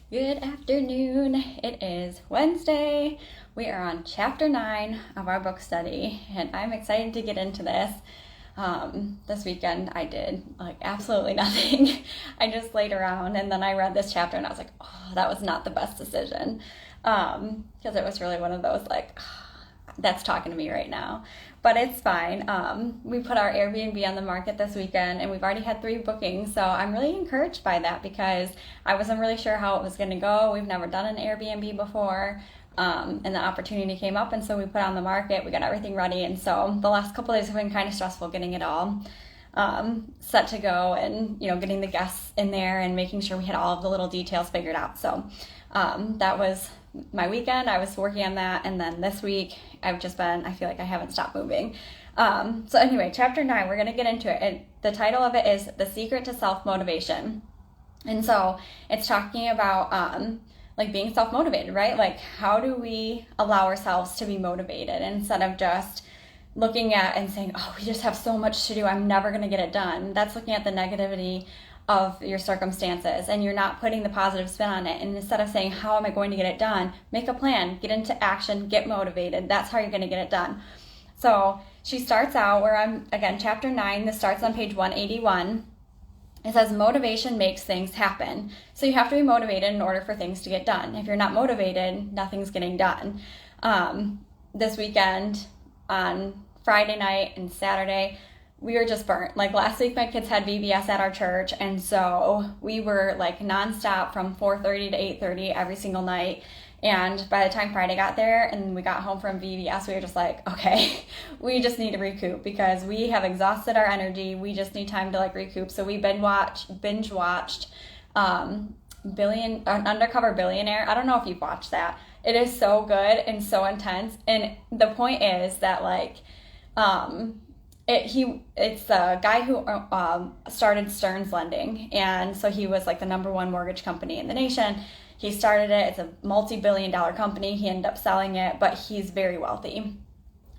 Good afternoon. It is Wednesday. We are on chapter 9 of our book study, and I'm excited to get into this. This weekend I did absolutely nothing. I just laid around, and then I read this chapter and I was like, oh, that was not the best decision. Because it was really one of those that's talking to me right now. But it's fine. We put our Airbnb on the market this weekend, and we've already had 3 bookings, so I'm really encouraged by that because I wasn't really sure how it was going to go. We've never done an Airbnb before, and the opportunity came up, and so we put it on the market. We got everything ready, and so the last couple of days have been kind of stressful getting it all set to go, and getting the guests in there and making sure we had all of the little details figured out. So that was my weekend. I was working on that, and then this week I feel like I haven't stopped moving. So anyway, chapter 9, we're going to get into it. The title of it is The Secret to Self-Motivation. And so it's talking about being self-motivated, right? Like, how do we allow ourselves to be motivated instead of just looking at and saying, oh, we just have so much to do, I'm never going to get it done. That's looking at the negativity of your circumstances, and you're not putting the positive spin on it. And instead of saying, how am I going to get it done, make a plan, get into action, get motivated. That's how you're going to get it done. So she starts out where chapter 9, this starts on page 181. It says, motivation makes things happen. So you have to be motivated in order for things to get done. If you're not motivated, nothing's getting done. This weekend, on Friday night and Saturday, we were just burnt. Like, last week my kids had VBS at our church, and so we were nonstop from 4:30 to 8:30 every single night. And by the time Friday got there and we got home from VBS, we were just like, okay, we just need to recoup because we have exhausted our energy. We just need time to recoup. So we binge watched Undercover Billionaire. I don't know if you've watched that. It is so good and so intense. And the point is that it's a guy who started Stearns Lending, and so he was the number 1 mortgage company in the nation. He started it. It's a multi-billion-dollar company. He ended up selling it, but he's very wealthy.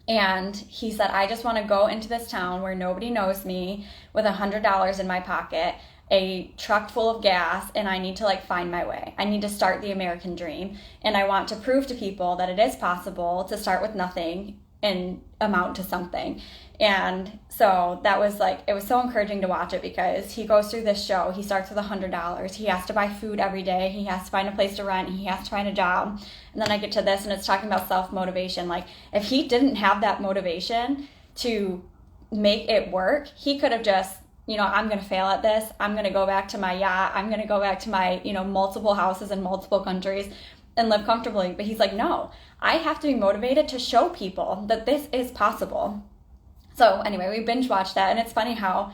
And he said, I just want to go into this town where nobody knows me with $100 in my pocket, a truck full of gas, and I need to find my way. I need to start the American dream, and I want to prove to people that it is possible to start with nothing and amount to something. And so that was it was so encouraging to watch it because he goes through this show. He starts with $100. He has to buy food every day. He has to find a place to rent. He has to find a job. And then I get to this, and it's talking about self-motivation. If he didn't have that motivation to make it work, he could have just, I'm going to fail at this. I'm going to go back to my yacht. I'm going to go back to my, multiple houses in multiple countries and live comfortably. But he's like, no, I have to be motivated to show people that this is possible. So anyway, we binge watched that, and it's funny how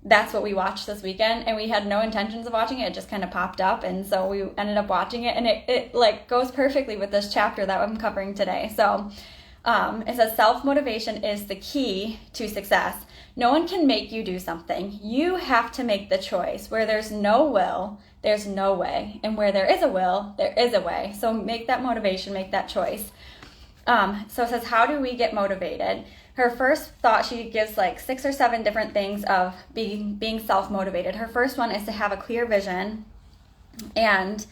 that's what we watched this weekend, and we had no intentions of watching it. It just kind of popped up, and so we ended up watching it, and it goes perfectly with this chapter that I'm covering today. So it says, self-motivation is the key to success. No one can make you do something. You have to make the choice. Where there's no will, there's no way. And where there is a will, there is a way. So make that motivation, make that choice. So it says, how do we get motivated? Her first thought, she gives 6 or 7 different things of being self-motivated. Her first one is to have a clear vision and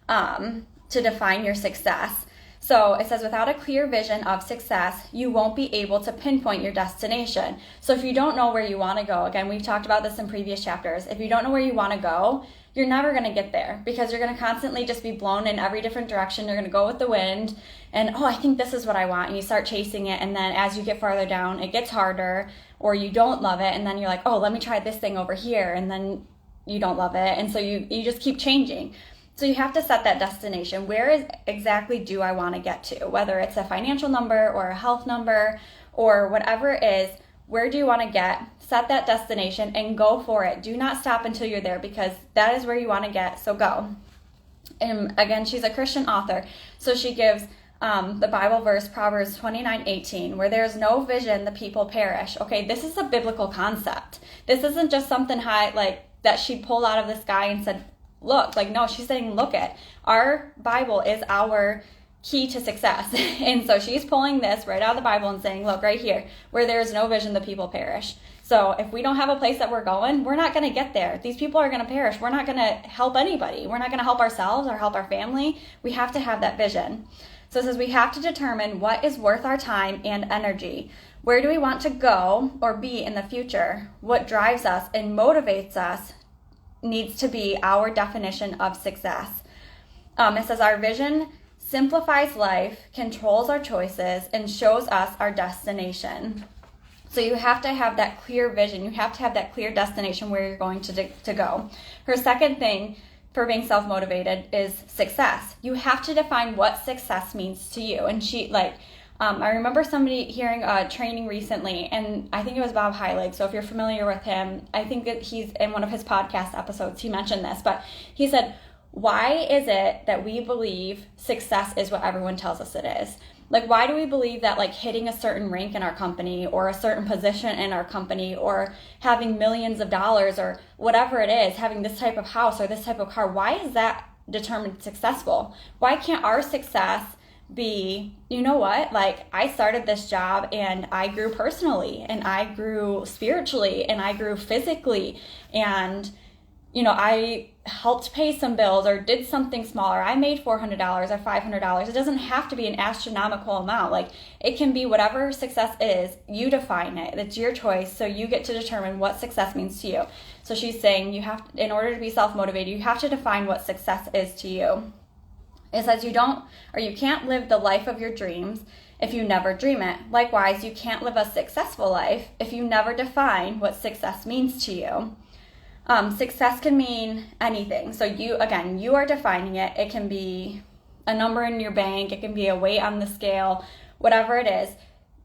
to define your success. So it says, without a clear vision of success, you won't be able to pinpoint your destination. So if you don't know where you want to go, again, we've talked about this in previous chapters. If you don't know where you want to go, you're never going to get there because you're going to constantly just be blown in every different direction. You're going to go with the wind and, I think this is what I want. And you start chasing it. And then as you get farther down, it gets harder or you don't love it. And then you're like, let me try this thing over here. And then you don't love it. And so you just keep changing. So you have to set that destination. Where exactly do I want to get to? Whether it's a financial number or a health number or whatever it is, where do you want to get? Set that destination and go for it. Do not stop until you're there because that is where you want to get. So go. And again, she's a Christian author. So she gives the Bible verse, Proverbs 29:18, where there's no vision, the people perish. Okay, this is a biblical concept. This isn't just something that she pulled out of the sky and said, look. No, she's saying, look it. Our Bible is our key to success. And so she's pulling this right out of the Bible and saying, look, right here, where there is no vision, the people perish. So if we don't have a place that we're going, we're not going to get there. These people are going to perish. We're not going to help anybody. We're not going to help ourselves or help our family. We have to have that vision. So it says we have to determine what is worth our time and energy. Where do we want to go or be in the future? What drives us and motivates us needs to be our definition of success. It says our vision simplifies life, controls our choices, and shows us our destination. So you have to have that clear vision. You have to have that clear destination where you're going to go. Her second thing for being self-motivated is success. You have to define what success means to you. And I remember somebody hearing a training recently, and I think it was Bob Heilig. So if you're familiar with him, I think that he's in one of his podcast episodes, he mentioned this, but he said, why is it that we believe success is what everyone tells us it is? Like, why do we believe that hitting a certain rank in our company or a certain position in our company or having millions of dollars or whatever it is, having this type of house or this type of car, why is that determined successful? Why can't our success be, you know what, I started this job and I grew personally and I grew spiritually and I grew physically and I helped pay some bills or did something smaller. I made $400 or $500. It doesn't have to be an astronomical amount. It can be whatever success is. You define it. It's your choice. So you get to determine what success means to you. So she's saying in order to be self-motivated, you have to define what success is to you. It says you can't live the life of your dreams if you never dream it. Likewise, you can't live a successful life if you never define what success means to you. Success can mean anything. So you are defining it. It can be a number in your bank. It can be a weight on the scale, whatever it is.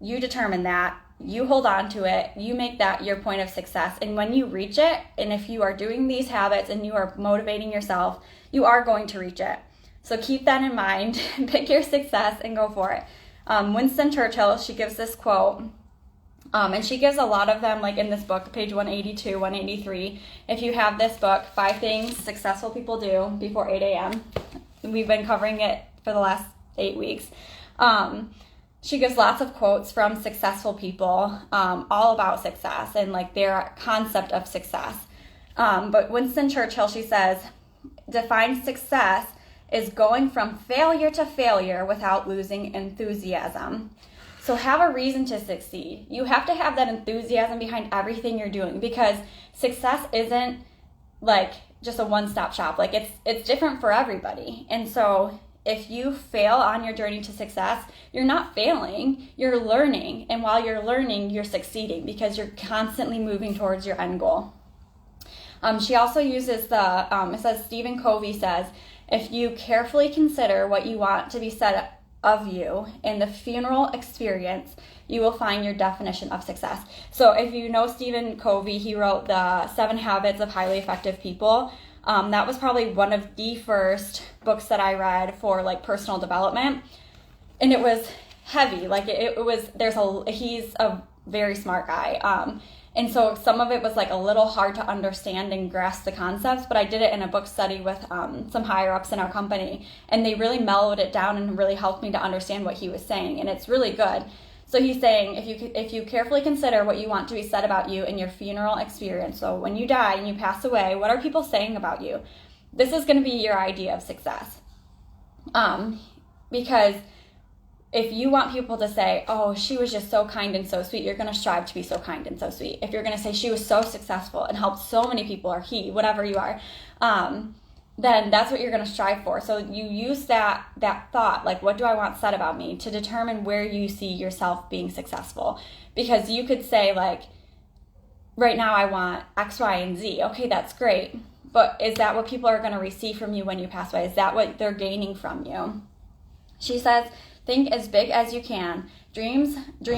You determine that. You hold on to it. You make that your point of success. And when you reach it, and if you are doing these habits and you are motivating yourself, you are going to reach it. So keep that in mind. Pick your success and go for it. Winston Churchill, she gives this quote. And she gives a lot of them, in this book, page 182, 183. If you have this book, 5 Things Successful People Do Before 8 a.m. We've been covering it for the last 8 weeks. She gives lots of quotes from successful people, all about success and their concept of success. But Winston Churchill, she says, defines success is going from failure to failure without losing enthusiasm. So have a reason to succeed. You have to have that enthusiasm behind everything you're doing because success isn't just a one-stop shop. It's different for everybody. And so if you fail on your journey to success, you're not failing, you're learning. And while you're learning, you're succeeding because you're constantly moving towards your end goal. She also uses it says, Stephen Covey says, if you carefully consider what you want to be said of you in the funeral experience, you will find your definition of success. So if you know Stephen Covey, he wrote the 7 Habits of Highly Effective People. That was probably one of the first books that I read for personal development. And it was heavy. He's a very smart guy. And so some of it was a little hard to understand and grasp the concepts, but I did it in a book study with some higher ups in our company, and they really mellowed it down and really helped me to understand what he was saying, and it's really good. So he's saying if you carefully consider what you want to be said about you in your funeral experience, so when you die and you pass away, what are people saying about you? This is going to be your idea of success. Because if you want people to say, oh, she was just so kind and so sweet, you're going to strive to be so kind and so sweet. If you're going to say she was so successful and helped so many people, or he, whatever you are, then that's what you're going to strive for. So you use that thought, what do I want said about me, to determine where you see yourself being successful. Because you could say, right now I want X, Y, and Z. Okay, that's great. But is that what people are going to receive from you when you pass away? Is that what they're gaining from you? She says, think as big as you can. Dream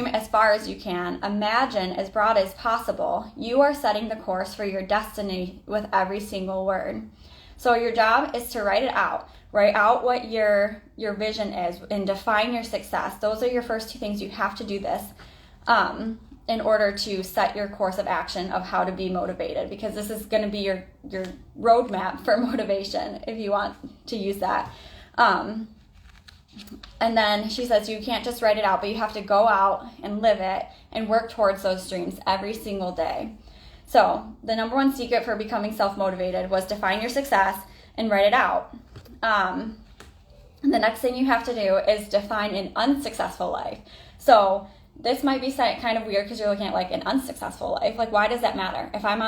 as far as you can. Imagine as broad as possible. You are setting the course for your destiny with every single word. So your job is to write it out. Write out what your vision is and define your success. Those are your first 2 things. You have to do this in order to set your course of action of how to be motivated, because this is going to be your roadmap for motivation if you want to use that. And then she says you can't just write it out, but you have to go out and live it and work towards those dreams every single day. So the number one secret for becoming self-motivated was define your success and write it out. And the next thing you have to do is define an unsuccessful life. So this might be kind of weird because you're looking at like an unsuccessful life. Like, why does that matter? If I'm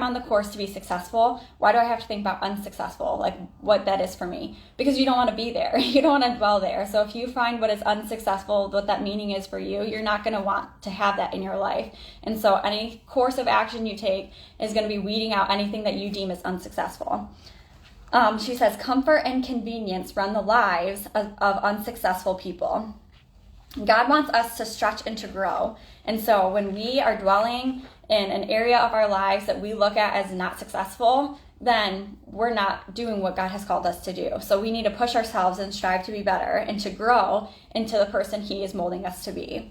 on the course to be successful, why do I have to think about unsuccessful? Like, what that is for me? Because you don't want to be there. You don't want to dwell there. So if you find what is unsuccessful, what that meaning is for you, you're not going to want to have that in your life. And so any course of action you take is going to be weeding out anything that you deem as unsuccessful. She says, comfort and convenience run the lives of unsuccessful people. God wants us to stretch and to grow. And so when we are dwelling in an area of our lives that we look at as not successful, then we're not doing what God has called us to do. So we need to push ourselves and strive to be better and to grow into the person He is molding us to be.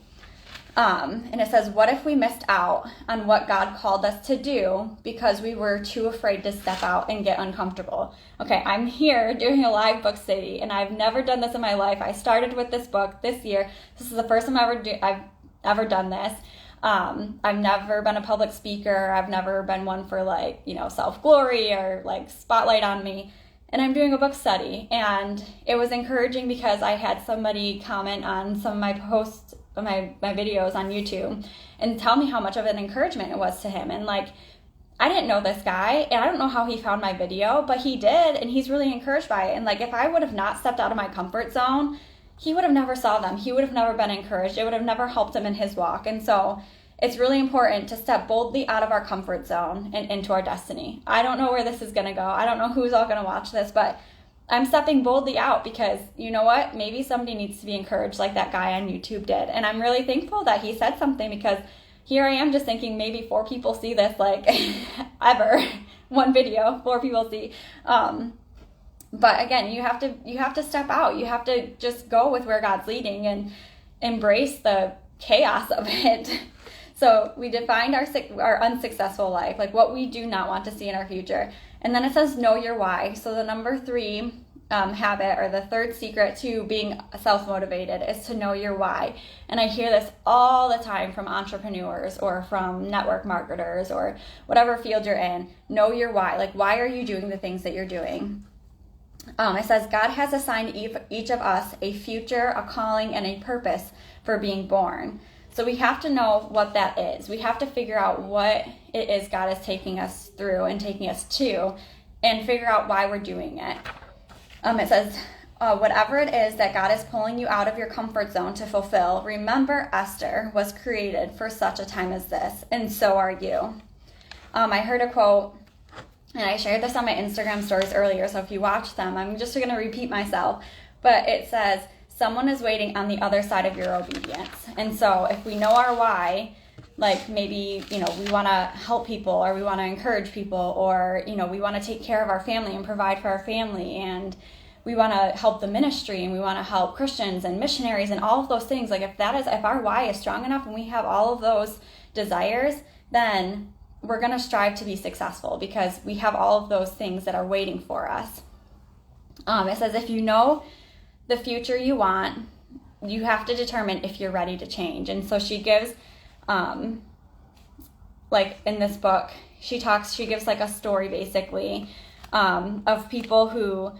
And it says, what if we missed out on what God called us to do because we were too afraid to step out and get uncomfortable? Okay, I'm here doing a live book study, and I've never done this in my life. I started with this book this year. This is the first time I've ever done this. I've never been a public speaker. I've never been one for self-glory or like spotlight on me. And I'm doing a book study, and it was encouraging because I had somebody comment on some of my posts, my videos on YouTube, and tell me how much of an encouragement it was to him. And like, I didn't know this guy, and I don't know how he found my video, but he did, and he's really encouraged by it. And like, if I would have not stepped out of my comfort zone, he would have never saw them. He would have never been encouraged. It would have never helped him in his walk. And so it's really important to step boldly out of our comfort zone and into our destiny. I don't know where this is going to go. I don't know who's all going to watch this, but I'm stepping boldly out because, you know what? Maybe somebody needs to be encouraged like that guy on YouTube did. And I'm really thankful that he said something, because here I am just thinking maybe 4 people see this, like, ever. One video, 4 people see. But again, you have to step out. You have to just go with where God's leading and embrace the chaos of it. So we defined our unsuccessful life, like what we do not want to see in our future. And then it says, know your why. So the number 3 habit, or the third secret to being self-motivated, is to know your why. And I hear this all the time from entrepreneurs or from network marketers or whatever field you're in. Know your why. Like, why are you doing the things that you're doing? It says, God has assigned each of us a future, a calling, and a purpose for being born. So we have to know what that is. We have to figure out what it is God is taking us through and taking us to, and figure out why we're doing it. It says, whatever it is that God is pulling you out of your comfort zone to fulfill, remember Esther was created for such a time as this, and so are you. I heard a quote, and I shared this on my Instagram stories earlier, so if you watch them, I'm just going to repeat myself, but it says, someone is waiting on the other side of your obedience. And so if we know our why, like maybe, we want to help people, or we want to encourage people, or, we want to take care of our family and provide for our family, and we want to help the ministry, and we want to help Christians and missionaries and all of those things. Like, if our why is strong enough and we have all of those desires, then we're going to strive to be successful because we have all of those things that are waiting for us. It says, if you know the future you want, you have to determine if you're ready to change. And so she gives, like in this book, she gives like a story basically, of people who,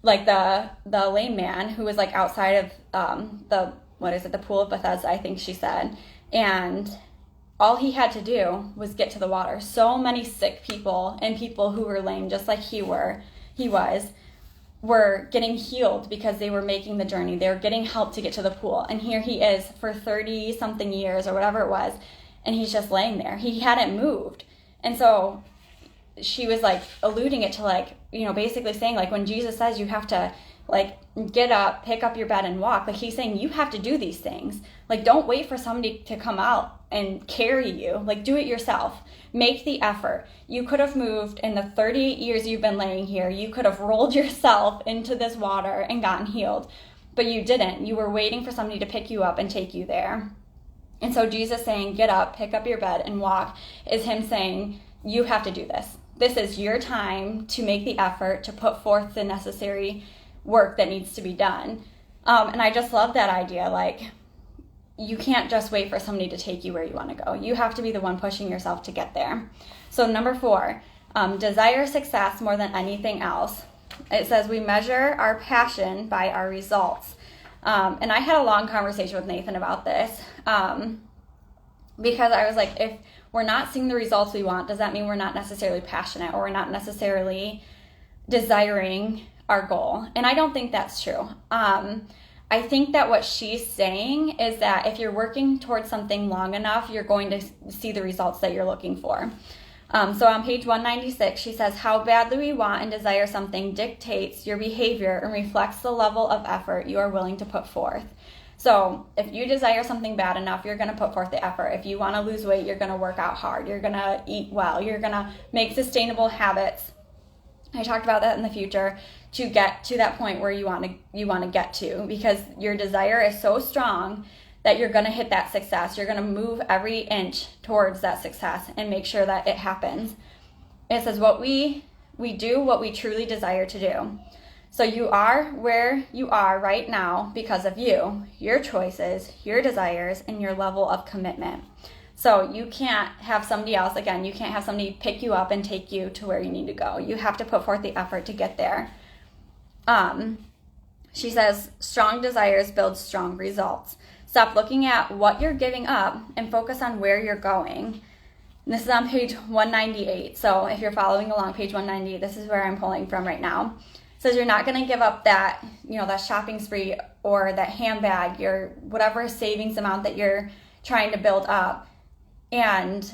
like the lame man who was like outside of the pool of Bethesda, I think she said, and all he had to do was get to the water. So many sick people and people who were lame, just like he was, were getting healed because they were making the journey. They were getting help to get to the pool. And here he is for 30 something years or whatever it was, and he's just laying there. He hadn't moved. And so she was like alluding it to, like, basically saying, like, when Jesus says you have to like get up, pick up your bed and walk, like he's saying you have to do these things. Like, don't wait for somebody to come out and carry you. Like, do it yourself. Make the effort. You could have moved in the 38 years you've been laying here. You could have rolled yourself into this water and gotten healed, but you didn't. You were waiting for somebody to pick you up and take you there. And so Jesus saying, get up, pick up your bed and walk, is him saying, you have to do this. This is your time to make the effort, to put forth the necessary work that needs to be done. And I just love that idea. Like, you can't just wait for somebody to take you where you want to go. You have to be the one pushing yourself to get there. So number 4, desire success more than anything else. It says we measure our passion by our results. And I had a long conversation with Nathan about this because I was like, if we're not seeing the results we want, does that mean we're not necessarily passionate or we're not necessarily desiring our goal? And I don't think that's true. I think that what she's saying is that if you're working towards something long enough, you're going to see the results that you're looking for. So on page 196, she says, how badly we want and desire something dictates your behavior and reflects the level of effort you are willing to put forth. So if you desire something bad enough, you're going to put forth the effort. If you want to lose weight, you're going to work out hard. You're going to eat well. You're going to make sustainable habits. I talked about that in the future to get to that point where you want to get to, because your desire is so strong that you're going to hit that success. You're going to move every inch towards that success and make sure that it happens. It says what we do what we truly desire to do. So you are where you are right now because of you, your choices, your desires, and your level of commitment. So you can't have somebody else, again, you can't have somebody pick you up and take you to where you need to go. You have to put forth the effort to get there. She says, strong desires build strong results. Stop looking at what you're giving up and focus on where you're going. And this is on page 198. So if you're following along, page 198, this is where I'm pulling from right now. It says you're not going to give up that, that shopping spree or that handbag, your whatever savings amount that you're trying to build up, and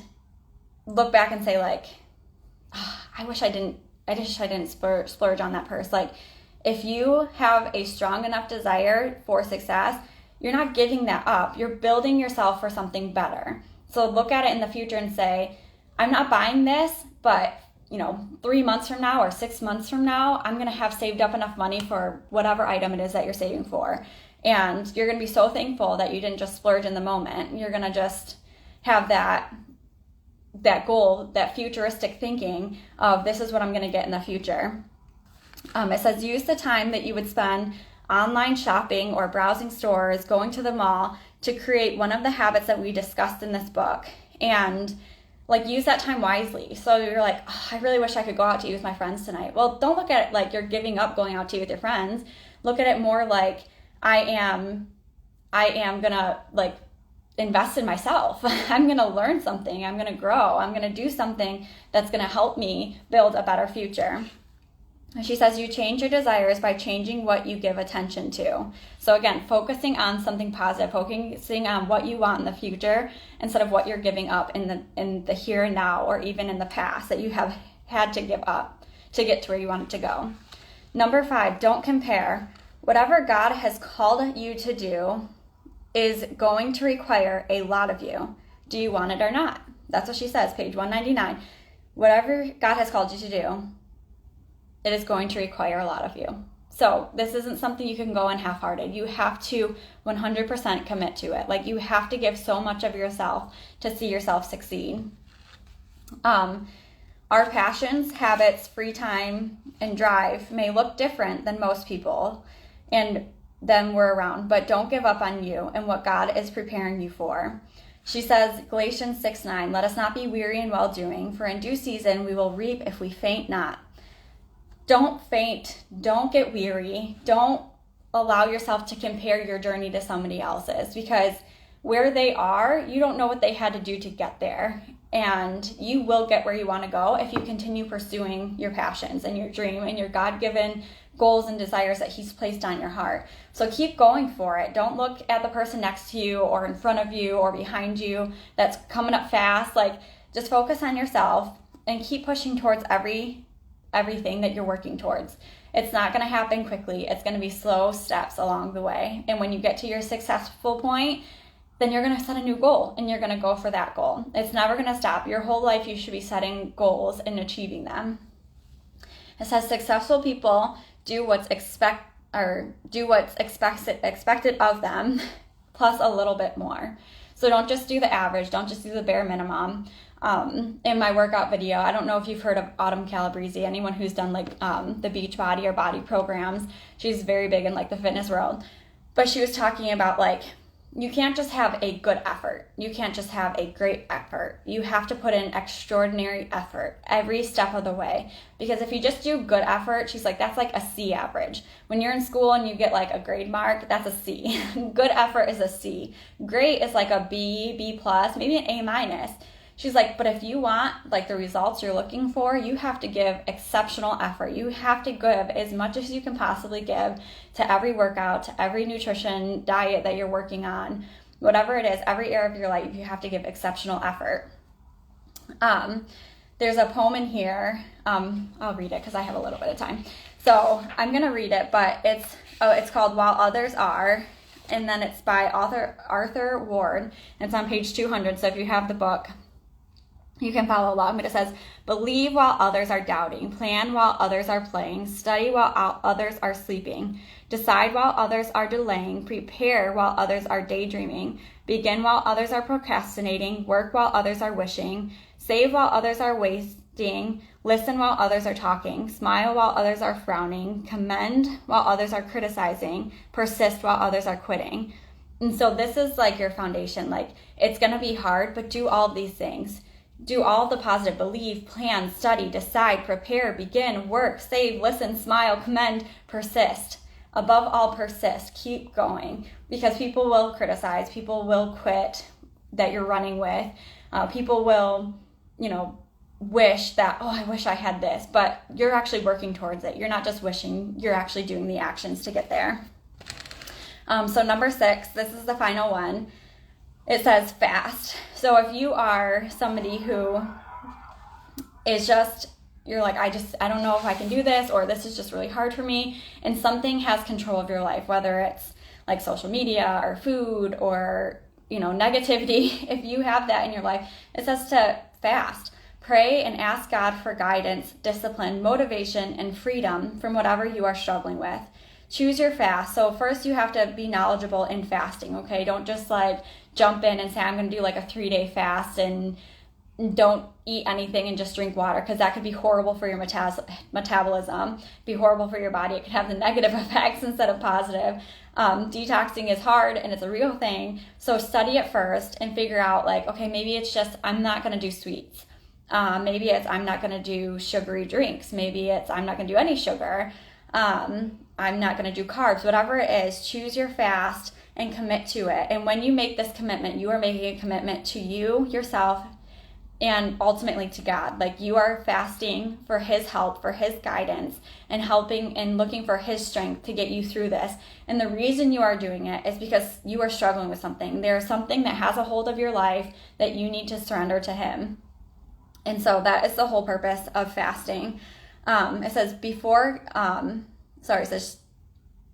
look back and say like, I wish I didn't splurge on that purse. Like, if you have a strong enough desire for success, you're not giving that up. You're building yourself for something better. So look at it in the future and say, I'm not buying this, but 3 months from now or 6 months from now, I'm going to have saved up enough money for whatever item it is that you're saving for. And you're going to be so thankful that you didn't just splurge in the moment. You're going to just have that goal, that futuristic thinking of this is what I'm going to get in the future. It says use the time that you would spend online shopping or browsing stores, going to the mall, to create one of the habits that we discussed in this book. And use that time wisely. So you're like, I really wish I could go out to eat with my friends tonight. Well, don't look at it like you're giving up going out to eat with your friends. Look at it more like I am gonna invest in myself. I'm gonna learn something. I'm gonna grow. I'm gonna do something that's gonna help me build a better future. And she says you change your desires by changing what you give attention to. So again, focusing on something positive, focusing on what you want in the future instead of what you're giving up in the here and now, or even in the past that you have had to give up to get to where you want it to go. Number 5, don't compare. Whatever God has called you to do is going to require a lot of you. Do you want it or not? That's what she says, page 199. Whatever God has called you to do, it is going to require a lot of you. So this isn't something you can go in half-hearted. You have to 100% commit to it. You have to give so much of yourself to see yourself succeed. Our passions, habits, free time, and drive may look different than most people and then we're around, but don't give up on you and what God is preparing you for. She says, Galatians 6:9, let us not be weary in well-doing, for in due season we will reap if we faint not. Don't faint. Don't get weary. Don't allow yourself to compare your journey to somebody else's, because where they are, you don't know what they had to do to get there. And you will get where you want to go if you continue pursuing your passions and your dream and your God-given goals and desires that He's placed on your heart. So keep going for it. Don't look at the person next to you or in front of you or behind you that's coming up fast. Just focus on yourself and keep pushing towards everything that you're working towards. It's not going to happen quickly. It's going to be slow steps along the way. And when you get to your successful point, then you're going to set a new goal and you're going to go for that goal. It's never going to stop. Your whole life you should be setting goals and achieving them. It says successful people do what's expected of them plus a little bit more. So don't just do the average. Don't just do the bare minimum. In my workout video, I don't know if you've heard of Autumn Calabrese, anyone who's done the Beachbody or body programs. She's very big in the fitness world. But she was talking about like, you can't just have a good effort. You can't just have a great effort. You have to put in extraordinary effort every step of the way. Because if you just do good effort, she's like, that's like a C average. When you're in school and you get like a grade mark, that's a C. Good effort is a C. Great is like a B, B plus, maybe an A minus. She's like, but if you want like the results you're looking for, you have to give exceptional effort. You have to give as much as you can possibly give to every workout, to every nutrition diet that you're working on, whatever it is, every area of your life, you have to give exceptional effort. There's a poem in here. I'll read it because I have a little bit of time. So I'm going to read it, but it's called While Others Are, and then it's by author Arthur Ward, and it's on page 200. So if you have the book, you can follow along, but it says, believe while others are doubting, plan while others are playing, study while others are sleeping, decide while others are delaying, prepare while others are daydreaming, begin while others are procrastinating, work while others are wishing, save while others are wasting, listen while others are talking, smile while others are frowning, commend while others are criticizing, persist while others are quitting. And so this is like your foundation. Like, it's going to be hard, but do all of these things. Do all the positive. Believe, plan, study, decide, prepare, begin, work, save, listen, smile, commend, persist. Above all, persist. Keep going, because people will criticize. People will quit that you're running with. People will, wish that, oh, I wish I had this, but you're actually working towards it. You're not just wishing, you're actually doing the actions to get there. So number 6, this is the final one. It says fast. So if you are somebody who is just, you're like, I don't know if I can do this, or this is just really hard for me, and something has control of your life, whether it's like social media or food or, negativity. If you have that in your life, it says to fast. Pray and ask God for guidance, discipline, motivation, and freedom from whatever you are struggling with. Choose your fast. So first you have to be knowledgeable in fasting, okay? Don't just like jump in and say, I'm going to do like a 3-day fast and don't eat anything and just drink water, because that could be horrible for your metabolism, be horrible for your body. It could have the negative effects instead of positive. Detoxing is hard and it's a real thing. So study it first and figure out like, okay, maybe it's just, I'm not going to do sweets. Maybe it's, I'm not going to do sugary drinks. Maybe it's, I'm not going to do any sugar. I'm not going to do carbs. Whatever it is, choose your fast and commit to it. And when you make this commitment, you are making a commitment to you, yourself, and ultimately to God. Like, you are fasting for His help, for His guidance, and helping and looking for His strength to get you through this. And the reason you are doing it is because you are struggling with something. There's something that has a hold of your life that you need to surrender to Him. And so that is the whole purpose of fasting. It says it says,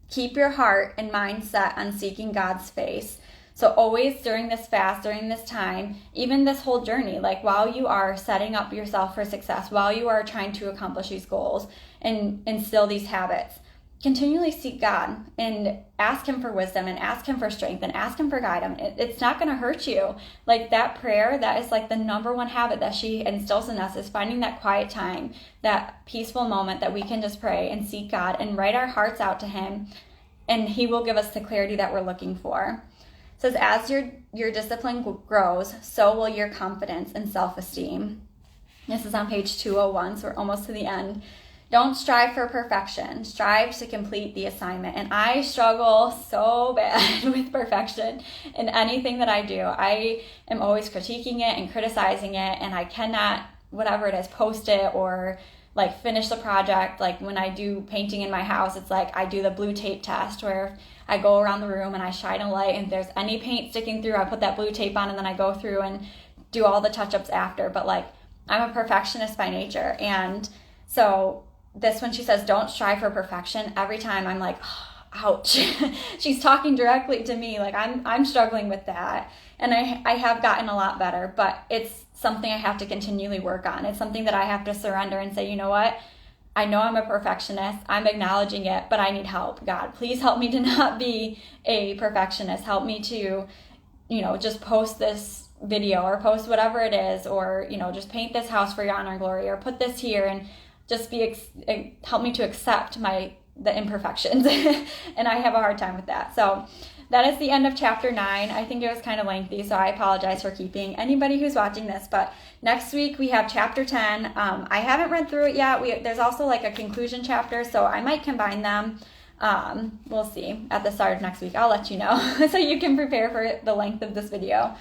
keep your heart and mind set on seeking God's face. So always during this fast, during this time, even this whole journey, like while you are setting up yourself for success, while you are trying to accomplish these goals and instill these habits, continually seek God and ask Him for wisdom and ask Him for strength and ask Him for guidance. It's not going to hurt you. Like, that prayer, that is like the number one habit that she instills in us, is finding that quiet time, that peaceful moment that we can just pray and seek God and write our hearts out to Him, and He will give us the clarity that we're looking for. It says, as your discipline grows, so will your confidence and self-esteem. This is on page 201, so we're almost to the end. Don't strive for perfection. Strive to complete the assignment. And I struggle so bad with perfection in anything that I do. I am always critiquing it and criticizing it, and I cannot, whatever it is, post it or like finish the project. Like when I do painting in my house, it's like I do the blue tape test, where I go around the room and I shine a light, and if there's any paint sticking through, I put that blue tape on, and then I go through and do all the touch-ups after. But like, I'm a perfectionist by nature, and so this, when she says don't strive for perfection, every time I'm like, oh, ouch. She's talking directly to me. Like, I'm struggling with that, and I have gotten a lot better, but it's something I have to continually work on. It's something that I have to surrender and say, you know what, I know I'm a perfectionist, I'm acknowledging it, but I need help. God, please help me to not be a perfectionist. Help me to, just post this video or post whatever it is, or just paint this house for your honor and glory, or put this here, and just help me to accept my the imperfections. And I have a hard time with that. So that is the end of chapter 9. I think it was kind of lengthy, so I apologize for keeping anybody who's watching this. But next week we have chapter 10. I haven't read through it yet. There's also like a conclusion chapter, so I might combine them. We'll see at the start of next week. I'll let you know so you can prepare for the length of this video.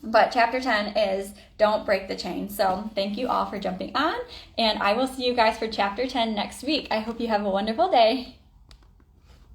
But chapter 10 is Don't Break the Chain. So thank you all for jumping on, and I will see you guys for chapter 10 next week. I hope you have a wonderful day.